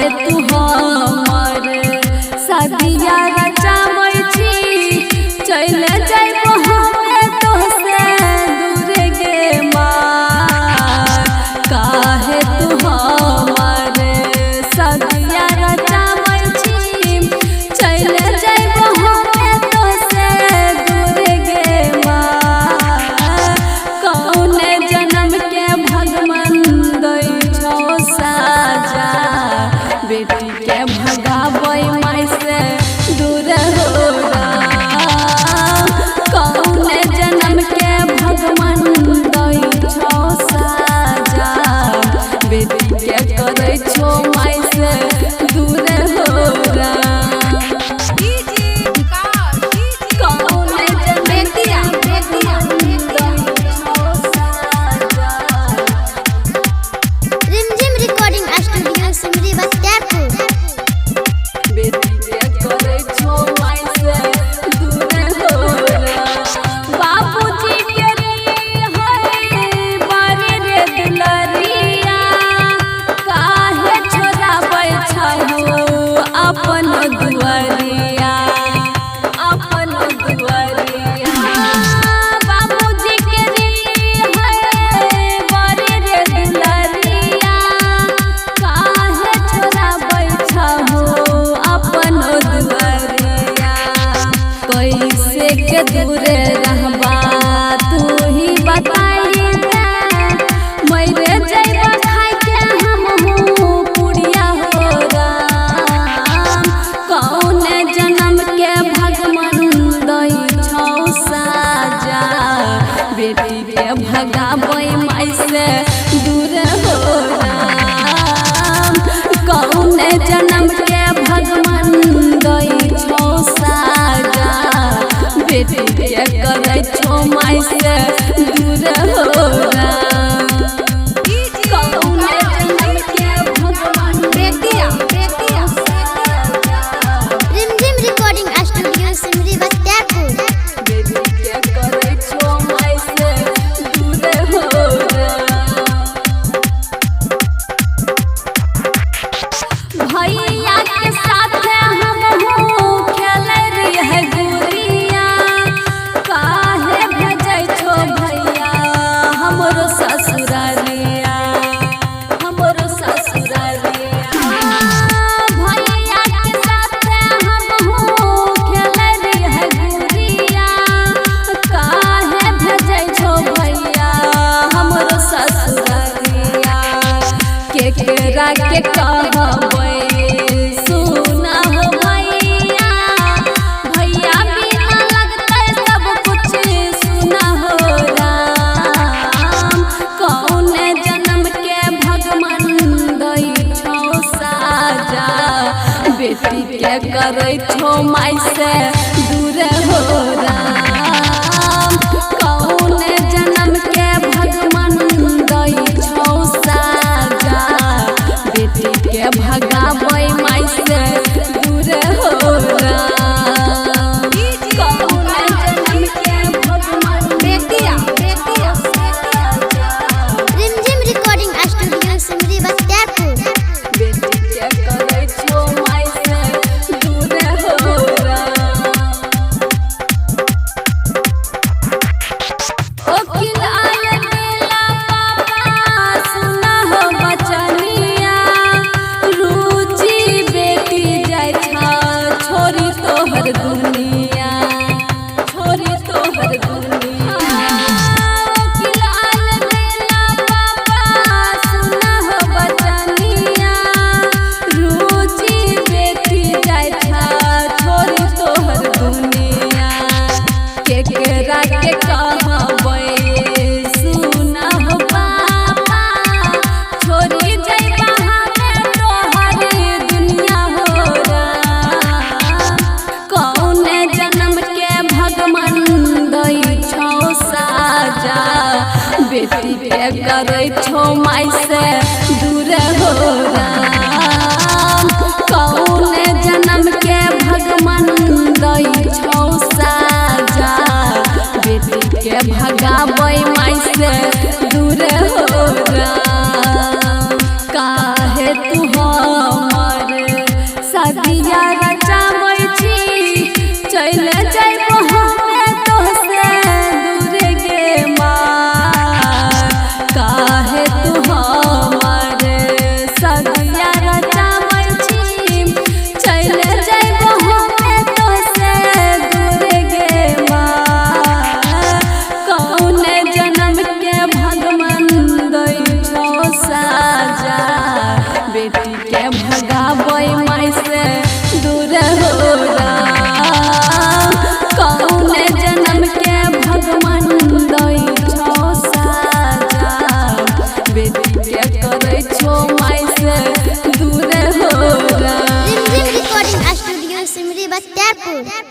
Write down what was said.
काहे तू हमर सदिया रचाबै छी चले जाइबो हमे तोहसे दूर गे माँ। काहे तू हमर सदिया रचाबै छी चले जाइबो हमे तोहसे दूर गे माँ। कौने जन्म के भगवान दै छौ साजा बेटी के भगाबै माय से दूर हो राम। कौने जन्म के भगवान दै छौ साजा बेटी के करै छौ माय से दूर हो राम। कौने जन्म के भगवान दै छौ साजा रिमझिम रिकॉर्डिंग स्टूडियो सिमरी बख्तियारपुर। बेटी के करै छौ माय से दूर हो राम। बाबूजी के है बारे रे दुलरिया काहे छोड़ाबै छहो अपन दुआरिया अपन दुआरिया। बाबूजी के है बारे रे दुलरिया काहे छोड़ाबै छहो अपन दुआरिया। कैसे के दूर रहबा तू ही बताई दे मरे जइबा खाइ के हमहू पुड़िया हो राम। कौने जन्म के भगवान दै छौ साजा बेटी के भगाबै माय से दूर हो राम। कौने जन्म के भगवान दै छौ साजा बेटी के करै छौ माय से दूर हो राम। कौने जन्म के भगवान रिमझिम रिकॉर्डिंग स्टूडियो सिमरी बख्तियारपुर। बेटी के करै छौ माय से दूर हो राम। भैया के साथे हमहू खेलै रहियै गुड़िया काहे भेजै छौ भैया हमरो ससुरालिया हमरो ससुरालिया। भैया के साथे हमहू खेलै रहियै गुड़िया काहे भेजै छौ भैया हमरो ससुरालिया। केकरा के कहबै सुना हो भैया भैया बिना लगतै सब कुछ सुना हो राम। कौने जन्म के भगवान दै छौ साजा बेटी के करै छौ माय से दूर हो राम। कौने जन्म के भगवान दै छौ साजा बेटी के भगाबै माय से दूर हो राम। कौने जन्म के भगवान रिमझिम रिकॉर्डिंग स्टूडियो सिमरी बख्तियारपुर। बेटी के करै छौ माय से दूर हो राम। ओकिल आय बेला पापा सुना हो बचनिया रुचि सदिया रचाबै छी चले जाइबो हमे तोहसे दूर गे माँ काहे तू हमारे सदिया रचाबै छी चले जाइबो हमे तोहसे दूर गे माँ कौन जन्म के भगवान दै छौ साजा बेटी के भगाबै माय से दूर हो राम कौन जन्म के भगवान दै छौ साजा बेटी के करै छौ माय से दूर हो राम। रिमझिम रिकॉर्डिंग स्टूडियो सिमरी बख्तियारपुर।